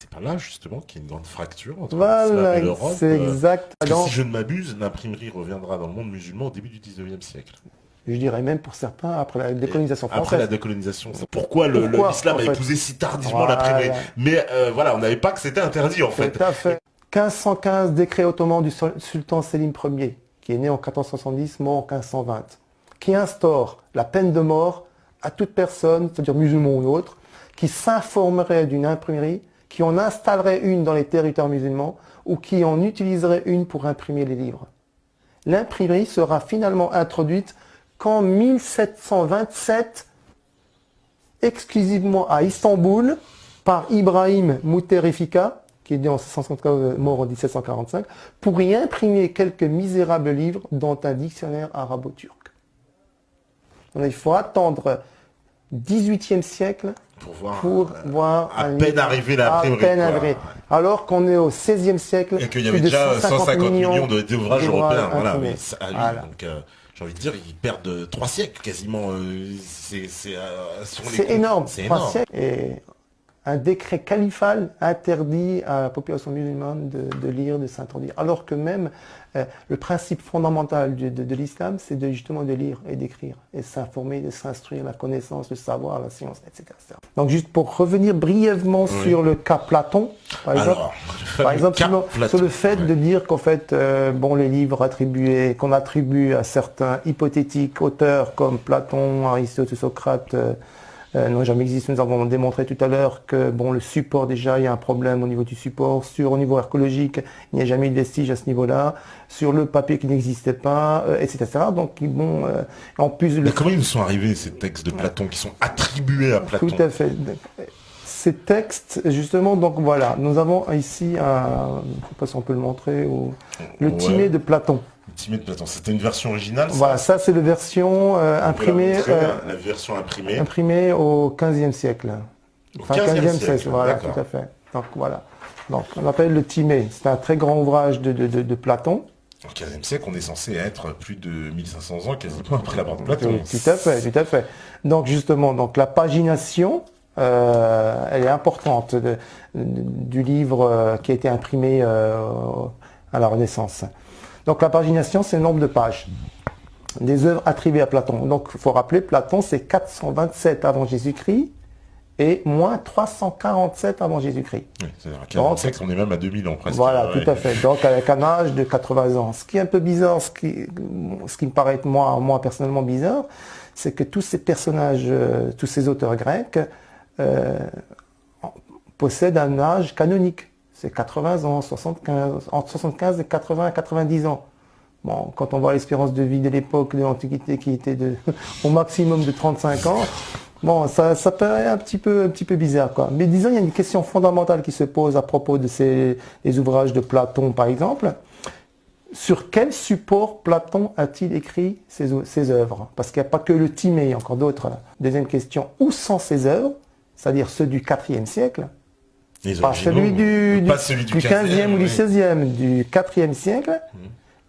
C'est pas là, justement, qu'il y a une grande fracture entre l'islam et Voilà, l'Europe. c'est exact. Parce que si je ne m'abuse, l'imprimerie reviendra dans le monde musulman au début du 19e siècle. Je dirais même pour certains, après la décolonisation Après la française. décolonisation, c'est pourquoi Pourquoi, l'islam en a fait? épousé si tardivement l'imprimerie. Voilà, Mais voilà, on n'avait pas que c'était interdit, en fait. tout à fait. 1515, décret ottoman du sultan Sélim Ier, qui est né en 1470, mort en 1520, qui instaure la peine de mort à toute personne, c'est-à-dire musulman ou autre, qui s'informerait d'une imprimerie, qui en installerait une dans les territoires musulmans ou qui en utiliserait une pour imprimer les livres. L'imprimerie sera finalement introduite qu'en 1727, exclusivement à Istanbul, par Ibrahim Mouterifika, qui est né en 1674, mort en 1745, pour y imprimer quelques misérables livres, dont un dictionnaire arabo-turc. Il faut attendre 18e siècle pour voir à peine arriver l'imprimerie. Alors qu'on est au 16e siècle, et qu'il y avait déjà 150 millions d'ouvrages européens. Voilà, oui, voilà. Donc, j'ai envie de dire, ils perdent 3 siècles quasiment. C'est énorme, c'est 3 énorme. siècles. Et un décret califal interdit à la population musulmane de lire, de s'introduire. Alors que même le principe fondamental de l'islam, c'est justement de lire et d'écrire, et s'informer, de s'instruire, la connaissance, le savoir, la science, etc. Donc juste pour revenir brièvement sur le cas Platon, par exemple, sur le fait de dire qu'en fait, les livres attribués, qu'on attribue à certains hypothétiques auteurs comme Platon, Aristote, Socrate, n'ont jamais existé. Nous avons démontré tout à l'heure que le support, déjà, il y a un problème au niveau du support. Au niveau archéologique, il n'y a jamais eu de vestige à ce niveau-là. Sur le papier qui n'existait pas, etc. Donc, en plus... Mais comment ils nous sont arrivés, ces textes de Platon, qui sont attribués à Platon? Tout à fait. Ces textes, justement, donc voilà, nous avons ici je ne sais pas si on peut le montrer, le Timée de Platon. Timée de Platon, c'était une version originale, ça? Voilà, ça c'est la version imprimée. La version imprimée. Imprimée au XVe siècle. Enfin, 15e siècle, voilà, tout à fait. Donc voilà. Donc on appelle le Timée. C'est un très grand ouvrage de Platon. Au XVe siècle, on est censé être plus de 1500 ans quasiment après la mort de Platon. Tout à fait, tout à fait. Donc justement, la pagination, elle est importante du livre qui a été imprimé à la Renaissance. Donc la pagination, c'est le nombre de pages des œuvres attribuées à Platon. Donc il faut rappeler, Platon, c'est 427 avant Jésus-Christ et moins 347 avant Jésus-Christ. Oui, c'est-à-dire qu'à 45, on est même à 2000 ans presque. Voilà, tout à fait. Donc avec un âge de 80 ans. Ce qui est un peu bizarre, ce qui me paraît moi personnellement bizarre, c'est que tous ces personnages, tous ces auteurs grecs possèdent un âge canonique. C'est 80 ans, 75, entre 75 et 80 à 90 ans. Bon, quand on voit l'espérance de vie de l'époque de l'Antiquité qui était au maximum de 35 ans, ça paraît un petit peu bizarre, quoi. Mais disons, il y a une question fondamentale qui se pose à propos de les ouvrages de Platon, par exemple. Sur quel support Platon a-t-il écrit ses œuvres? Parce qu'il n'y a pas que le Timée, il y a encore d'autres. Deuxième question, où sont ses œuvres? C'est-à-dire ceux du IVe siècle? Pas celui du 15e ou du 16e, du 4e siècle.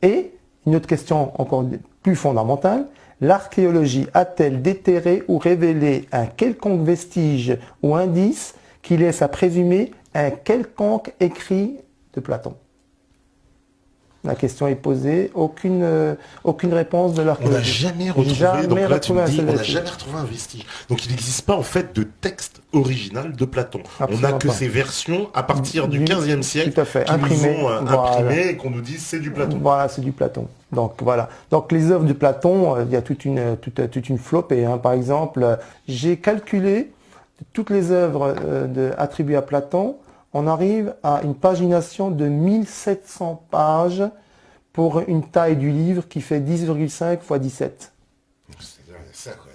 Et une autre question encore plus fondamentale, l'archéologie a-t-elle déterré ou révélé un quelconque vestige ou indice qui laisse à présumer un quelconque écrit de Platon? La question est posée, aucune réponse de l'archéologie. On n'a jamais retrouvé, donc là tu me dis, on n'a jamais retrouvé un vestige. Donc il n'existe pas en fait de texte original de Platon. Absolument on n'a que pas. ces versions à partir du 15e siècle tout à fait. qui imprimé, nous ont imprimé et qu'on nous dit c'est du Platon. Voilà, c'est du Platon. Donc voilà. Donc les œuvres de Platon, il y a toute une flopée. Par exemple, j'ai calculé toutes les œuvres attribuées à Platon. On arrive à une pagination de 1700 pages pour une taille du livre qui fait 10,5 x 17. C'est ça, quoi.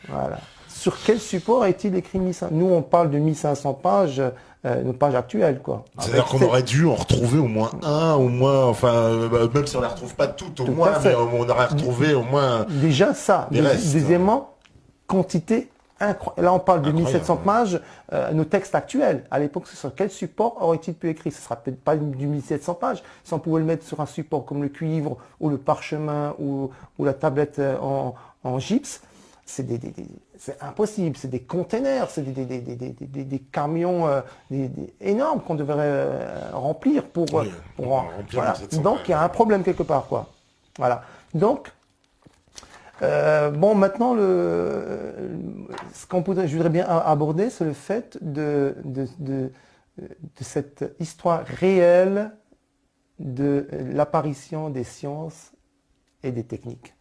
Voilà. Sur quel support a-t-il écrit 1500? Nous, on parle de 1500 pages, nos pages actuelles, quoi. C'est-à-dire qu'on aurait dû en retrouver au moins un, même si on ne les retrouve pas toutes, mais on aurait retrouvé au moins... Déjà ça. Deuxièmement, quantité incroyable. Là, on parle de 1700 pages, nos textes actuels. À l'époque, sur quel support aurait-il pu écrire? Ce ne sera peut-être pas du 1700 pages. Si on pouvait le mettre sur un support comme le cuivre, ou le parchemin, ou la tablette en gypse, c'est impossible, c'est des containers, c'est des camions énormes qu'on devrait remplir pour remplir voilà. 1700, Donc il y a un problème quelque part, quoi. Voilà. Donc bon, maintenant je voudrais bien aborder, c'est le fait de cette histoire réelle de l'apparition des sciences et des techniques.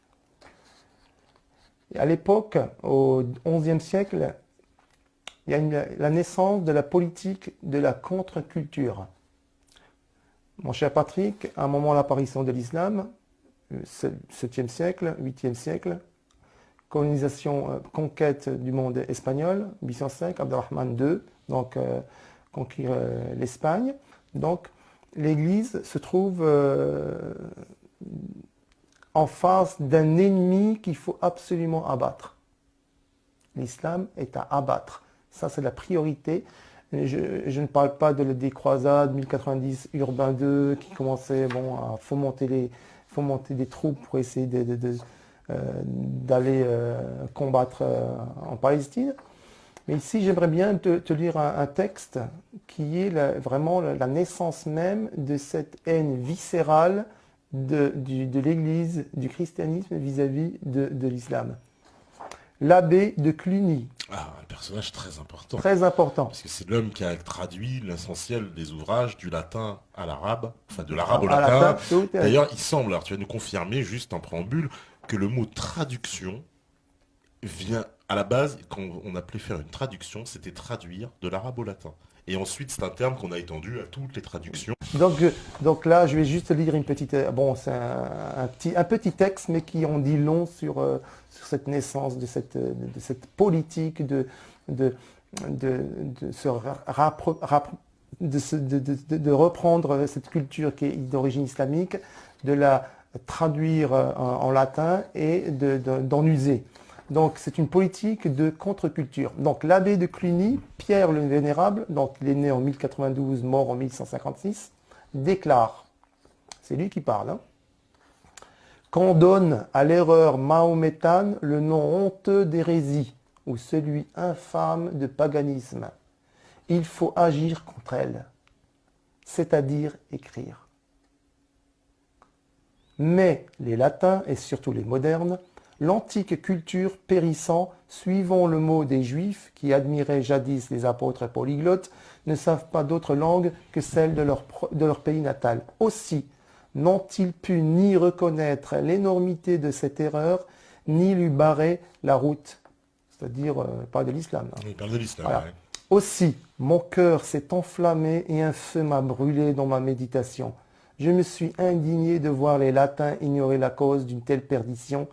À l'époque, au XIe siècle, il y a la naissance de la politique de la contre-culture. Mon cher Patrick, à un moment de l'apparition de l'islam, 7e siècle, 8e siècle, colonisation, conquête du monde espagnol, 805, Abdelrahman II, donc conquérir l'Espagne. Donc l'Église se trouve en face d'un ennemi qu'il faut absolument abattre. L'islam est à abattre. Ça, c'est la priorité. Je ne parle pas des croisades 1090, Urbain II, qui commençait à fomenter des troupes pour essayer d'aller combattre en Palestine. Mais ici, j'aimerais bien te lire un texte qui est vraiment la naissance même de cette haine viscérale de l'Église, du christianisme vis-à-vis de l'islam. L'abbé de Cluny. Ah, un personnage très important. Très important. Parce que c'est l'homme qui a traduit l'essentiel des ouvrages du latin à l'arabe, enfin de l'arabe au latin. D'ailleurs, il semble, alors tu vas nous confirmer juste en préambule, que le mot traduction vient à la base, quand on appelait faire une traduction, c'était traduire de l'arabe au latin. Et ensuite, c'est un terme qu'on a étendu à toutes les traductions. Donc là, je vais juste lire une petite... Bon, c'est un petit texte, mais qui en dit long sur cette naissance de cette politique de reprendre cette culture qui est d'origine islamique, de la traduire en latin et d'en user. Donc c'est une politique de contre-culture. Donc l'abbé de Cluny, Pierre le Vénérable, donc il est né en 1092, mort en 1156, déclare, c'est lui qui parle, qu'on donne à l'erreur mahométane le nom honteux d'hérésie ou celui infâme de paganisme. Il faut agir contre elle, c'est-à-dire écrire. Mais les latins et surtout les modernes, l'antique culture périssant, suivant le mot des Juifs qui admiraient jadis les apôtres polyglottes, ne savent pas d'autre langue que celle de leur pays natal. Aussi n'ont-ils pu ni reconnaître l'énormité de cette erreur, ni lui barrer la route. C'est-à-dire, pas de l'islam. Hein. Il parle de l'islam, voilà. Ouais. Aussi, mon cœur s'est enflammé et un feu m'a brûlé dans ma méditation. Je me suis indigné de voir les latins ignorer la cause d'une telle perdition,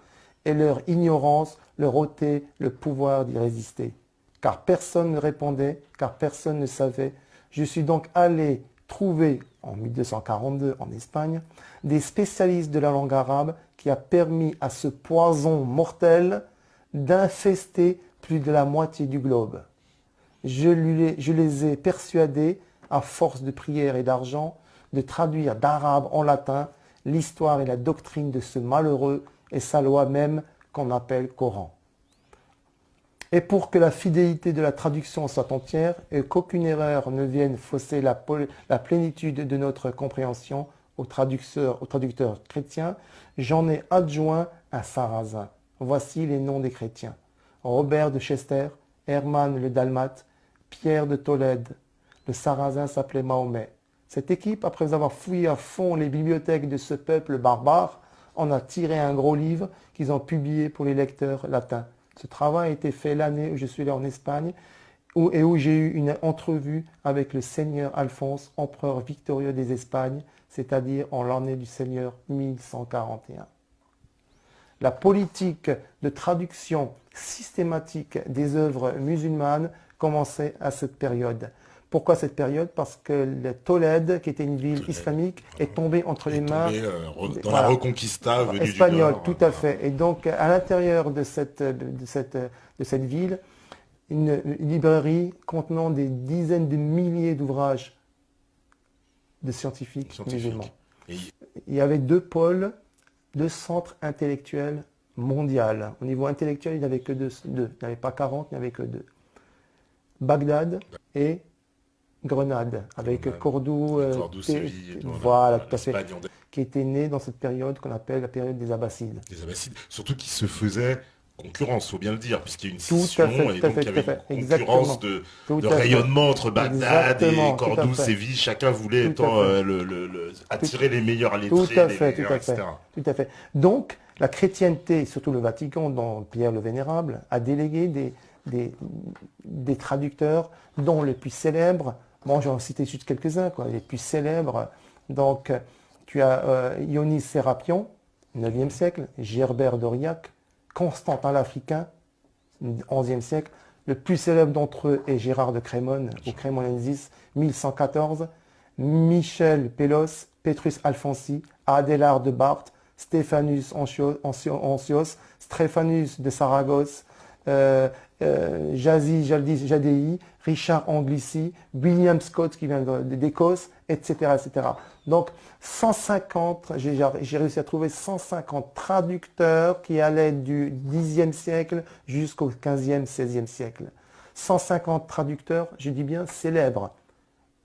et leur ignorance leur ôtait le pouvoir d'y résister. Car personne ne répondait, car personne ne savait. Je suis donc allé trouver, en 1242 en Espagne, des spécialistes de la langue arabe qui a permis à ce poison mortel d'infester plus de la moitié du globe. Je les ai persuadés, à force de prières et d'argent, de traduire d'arabe en latin l'histoire et la doctrine de ce malheureux et sa loi même qu'on appelle Coran. Et pour que la fidélité de la traduction soit entière et qu'aucune erreur ne vienne fausser la plénitude de notre compréhension aux traducteurs chrétiens, j'en ai adjoint un sarrasin. Voici les noms des chrétiens. Robert de Chester, Hermann le Dalmate, Pierre de Tolède. Le sarrasin s'appelait Mahomet. Cette équipe, après avoir fouillé à fond les bibliothèques de ce peuple barbare, en a tiré un gros livre qu'ils ont publié pour les lecteurs latins. Ce travail a été fait l'année où je suis allé en Espagne où j'ai eu une entrevue avec le seigneur Alphonse, empereur victorieux des Espagnes, c'est-à-dire en l'année du Seigneur 1141. La politique de traduction systématique des œuvres musulmanes commençait à cette période. Pourquoi cette période? Parce que Tolède, qui était une ville islamique, est tombée entre les mains la Reconquista venue espagnole, du Nord. tout à fait. Et donc, à l'intérieur de cette ville, une librairie contenant des dizaines de milliers d'ouvrages de scientifiques musulmans. Il y avait deux pôles, deux centres intellectuels mondial. Au niveau intellectuel, il n'y avait que deux. Il n'y avait pas 40, il n'y avait que deux. Bagdad et Grenade, avec Cordoue, Séville, voilà, tout à fait, qui était né dans cette période qu'on appelle la période des Abbassides. Des Abbassides, surtout qui se faisaient concurrence, faut bien le dire, puisqu'il y a une scission et donc il y avait une concurrence de rayonnement entre Bagdad et Cordoue, Séville, chacun voulait attirer les meilleurs lettrés, etc. Tout à fait. Donc, la chrétienté, surtout le Vatican, dont Pierre le Vénérable, a délégué des traducteurs, dont le plus célèbre, bon, j'en cite juste quelques-uns, les plus célèbres. Donc, tu as Ionis Sérapion, 9e siècle, Gerbert d'Aurillac, Constantin l'Africain, 11e siècle. Le plus célèbre d'entre eux est Gérard de Crémone, ou Crémonensis, 1114. Michel Pélos, Petrus Alfonsi, Adélard de Barthes, Stéphanus Ancios, Stéphanus de Saragosse, Jadei, Richard Anglici, William Scott qui vient d'Écosse, etc., etc. Donc 150, j'ai réussi à trouver 150 traducteurs qui allaient du 10e siècle jusqu'au 15e, 16e siècle. 150 traducteurs, je dis bien célèbres.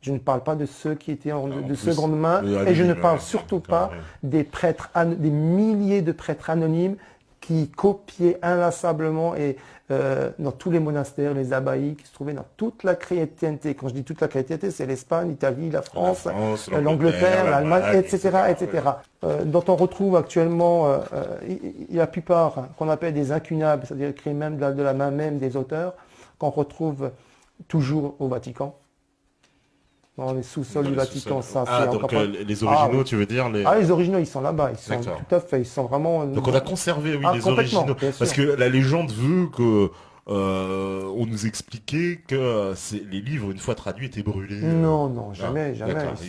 Je ne parle pas de ceux qui étaient de seconde main, et je ne parle surtout pas des prêtres, des milliers de prêtres anonymes qui copiaient inlassablement et dans tous les monastères, les abbayes qui se trouvaient dans toute la chrétienté. Quand je dis toute la chrétienté, c'est l'Espagne, l'Italie, la France, l'Angleterre, l'Allemagne, etc., etc. Dont on retrouve actuellement la plupart qu'on appelle des incunables, c'est-à-dire écrits même de la main même des auteurs, qu'on retrouve toujours au Vatican. Dans les sous-sols du Vatican, ça c'est donc les originaux, tu veux dire les originaux, ils sont là-bas, ils sont tout à fait, ils sont vraiment... Donc on a conservé, les originaux, parce que la légende veut que on nous expliquait que les livres, une fois traduits, étaient brûlés. Non, jamais.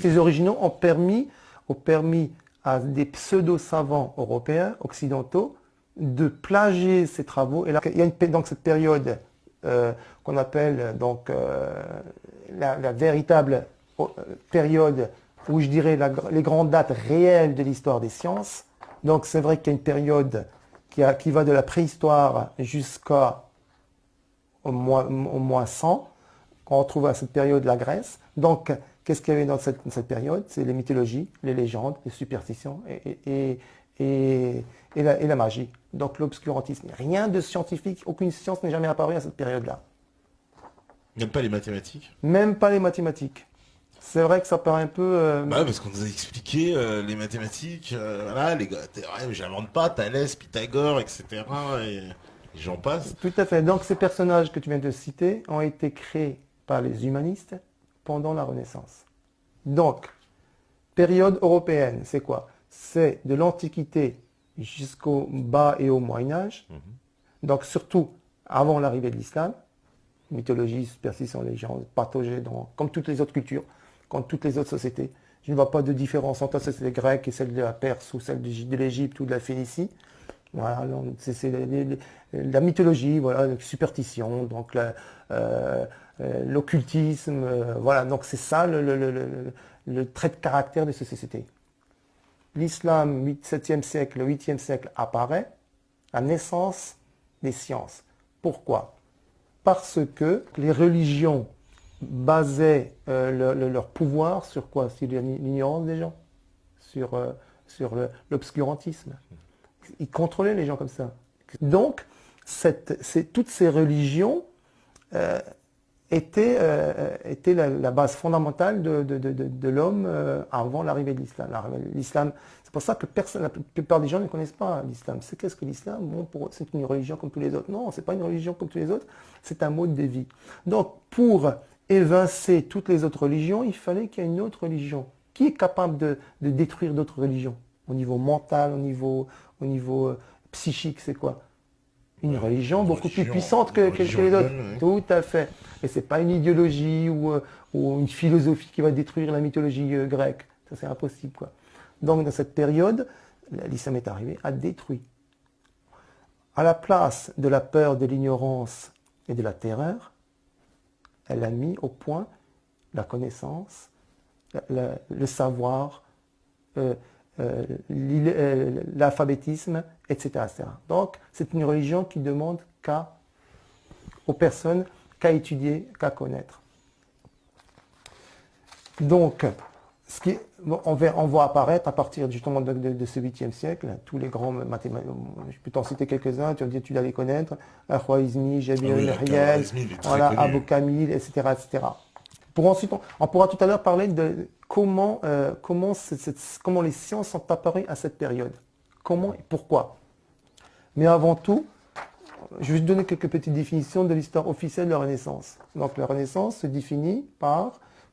Ces originaux ont permis à des pseudo-savants européens, occidentaux, de plagier ces travaux. Et là, il y a donc cette période qu'on appelle donc la véritable période où je dirais les grandes dates réelles de l'histoire des sciences. Donc c'est vrai qu'il y a une période qui va de la préhistoire jusqu'au moins 100, qu'on retrouve à cette période la Grèce. Donc qu'est-ce qu'il y avait dans cette période? C'est les mythologies, les légendes, les superstitions et la magie. Donc l'obscurantisme. Rien de scientifique, aucune science n'est jamais apparue à cette période-là. Même pas les mathématiques? Même pas les mathématiques. C'est vrai que ça paraît un peu... parce qu'on nous a expliqué les mathématiques, les théorèmes, j'invente pas, Thalès, Pythagore, etc. Et j'en passe. Tout à fait. Donc ces personnages que tu viens de citer ont été créés par les humanistes pendant la Renaissance. Donc, période européenne, c'est quoi? C'est de l'Antiquité jusqu'au bas et au Moyen-Âge. Donc surtout avant l'arrivée de l'islam. Mythologie, superstition, légende, partagée comme toutes les autres cultures, comme toutes les autres sociétés. Je ne vois pas de différence entre la société grecque et celle de la Perse ou celle de l'Égypte ou de la Phénicie. Voilà, c'est la mythologie, voilà, la superstition, donc l'occultisme, voilà, donc c'est ça le trait de caractère de ces sociétés. L'islam, 7e siècle, 8e siècle apparaît, la naissance des sciences. Pourquoi? Parce que les religions basaient leur pouvoir sur quoi? Sur l'ignorance des gens, sur l'obscurantisme. Ils contrôlaient les gens comme ça. Donc, toutes ces religions étaient la base fondamentale de l'homme avant l'arrivée de l'islam. L'islam, c'est pour ça que la plupart des gens ne connaissent pas l'islam. Qu'est-ce que l'islam? Bon, pour eux, c'est une religion comme tous les autres. Non, c'est pas une religion comme tous les autres, c'est un mode de vie. Donc, pour évincer toutes les autres religions, il fallait qu'il y ait une autre religion. Qui est capable de détruire d'autres religions? Au niveau mental, au niveau psychique, c'est quoi? Une religion beaucoup plus puissante que les autres. Tout à fait. Et c'est pas une idéologie ou une philosophie qui va détruire la mythologie grecque. Ça, c'est impossible, quoi. Donc, dans cette période, l'islam est arrivé à détruire. À la place de la peur, de l'ignorance et de la terreur, elle a mis au point la connaissance, le savoir, l'alphabétisme, etc., etc. Donc, c'est une religion qui demande aux personnes qu'à étudier, qu'à connaître. Donc, on voit apparaître à partir justement de ce 8e siècle, tous les grands mathématiciens, je peux t'en citer quelques-uns, tu dois les connaître, Al-Khwarizmi, Jabir al-Riel, voilà, Abu Kamil, etc., etc. Ensuite, on pourra tout à l'heure parler de comment les sciences sont apparues à cette période. Comment et pourquoi. Mais avant tout, je vais te donner quelques petites définitions de l'histoire officielle de la Renaissance. Donc la Renaissance se définit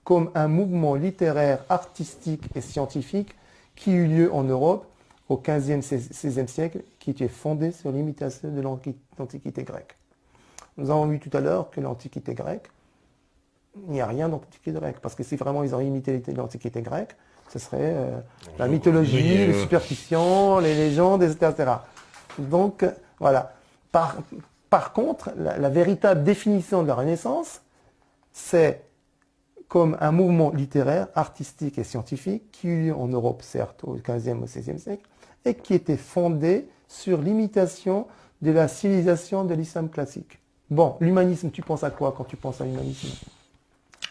comme un mouvement littéraire, artistique et scientifique qui eut lieu en Europe au XVe, XVIe siècle, qui était fondé sur l'imitation de l'Antiquité grecque. Nous avons vu tout à l'heure que l'Antiquité grecque, il n'y a rien d'Antiquité grecque, parce que si vraiment ils ont imité l'Antiquité grecque, ce serait la mythologie, les superstitions, les légendes, etc. Donc, voilà. Par contre, la véritable définition de la Renaissance, c'est comme un mouvement littéraire, artistique et scientifique qui eut lieu en Europe, certes, au XVe ou XVIe siècle, et qui était fondé sur l'imitation de la civilisation de l'islam classique. Bon, l'humanisme, tu penses à quoi quand tu penses à l'humanisme?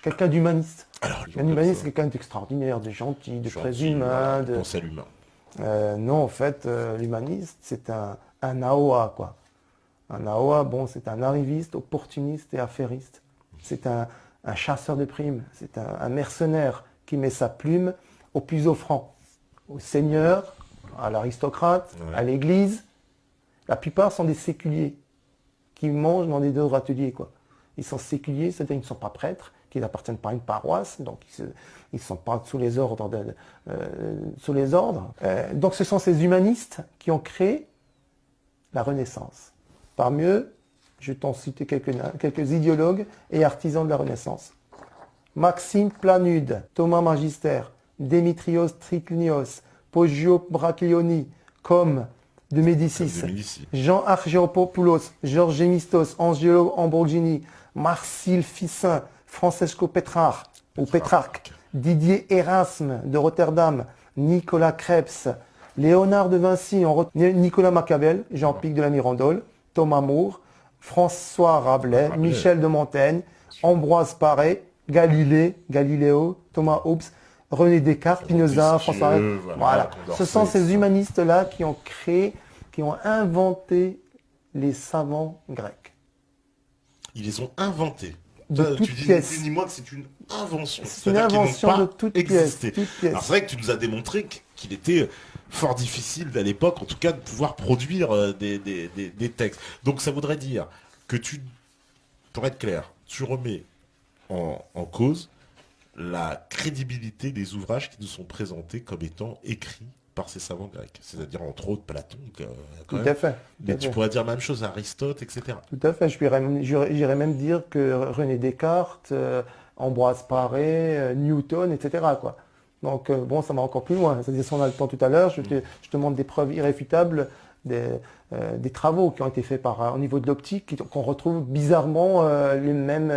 Quelqu'un d'humaniste. Un humaniste, c'est quelqu'un d'extraordinaire, de gentil, de très humain. Penser à l'humain. Non, en fait, l'humaniste, c'est un AOA, quoi. Un AOA, bon, c'est un arriviste, opportuniste et affairiste. C'est un chasseur de primes, c'est un mercenaire qui met sa plume au plus offrant, au seigneur, à l'aristocrate, à l'église. La plupart sont des séculiers qui mangent dans des deux ateliers, quoi. Ils sont séculiers, c'est-à-dire qu'ils ne sont pas prêtres, qu'ils n'appartiennent pas à une paroisse, donc ils ne sont pas sous les ordres. Donc ce sont ces humanistes qui ont créé la Renaissance. Parmi eux, je t'en cite quelques idéologues et artisans de la Renaissance. Maxime Planude, Thomas Magister, Démétrios Triclinios, Poggio Braccioni, comme de Médicis, Jean Argyropoulos, Georges Gemistos, Angelo Ambrogini, Marcille Ficin, Francesco Pétrarque, Didier Erasme de Rotterdam, Nicolas Krebs, Léonard de Vinci, Nicolas Machiavel, Jean-Pic de la Mirandole, Thomas More, François Rabelais, Michel de Montaigne, Ambroise Paré, Galileo, Thomas Hobbes, René Descartes, Spinoza, François. Voilà. Ce sont ces humanistes-là qui ont créé, qui ont inventé les savants grecs. Ils les ont inventés. De toutes pièces. Tu dis moi que c'est une invention. C'est une invention de toutes pièces. Alors c'est vrai que tu nous as démontré qu'il était fort difficile à l'époque, en tout cas, de pouvoir produire des textes. Donc ça voudrait dire que pour être clair, tu remets en cause la crédibilité des ouvrages qui nous sont présentés comme étant écrits par ces savants grecs. C'est-à-dire, entre autres, Platon. Tout à fait. Mais tu pourrais dire la même chose à Aristote, etc. Tout à fait. J'irais même dire que René Descartes, Ambroise Paré, Newton, etc., quoi. Donc, bon, ça va encore plus loin. C'est-à-dire, si on a le temps tout à l'heure, je te montre des preuves irréfutables des travaux qui ont été faits au niveau de l'optique, qu'on retrouve bizarrement les mêmes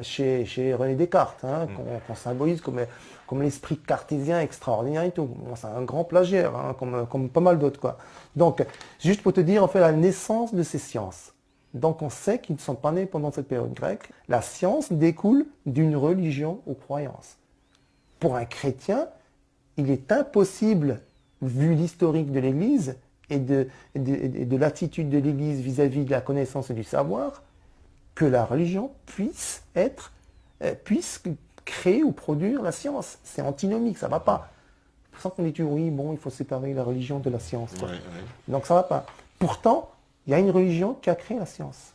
chez René Descartes, hein, qu'on symbolise comme l'esprit cartésien extraordinaire et tout. Bon, c'est un grand plagiaire, hein, comme pas mal d'autres, quoi. Donc, juste pour te dire, en fait, la naissance de ces sciences. Donc, on sait qu'ils ne sont pas nés pendant cette période grecque. La science découle d'une religion aux croyances. Pour un chrétien, il est impossible, vu l'historique de l'Église et de l'attitude de l'Église vis-à-vis de la connaissance et du savoir, que la religion puisse créer ou produire la science. C'est antinomique, ça ne va pas. C'est pour ça qu'on dit toujours, oui, bon, il faut séparer la religion de la science. Ouais. Donc ça ne va pas. Pourtant, il y a une religion qui a créé la science.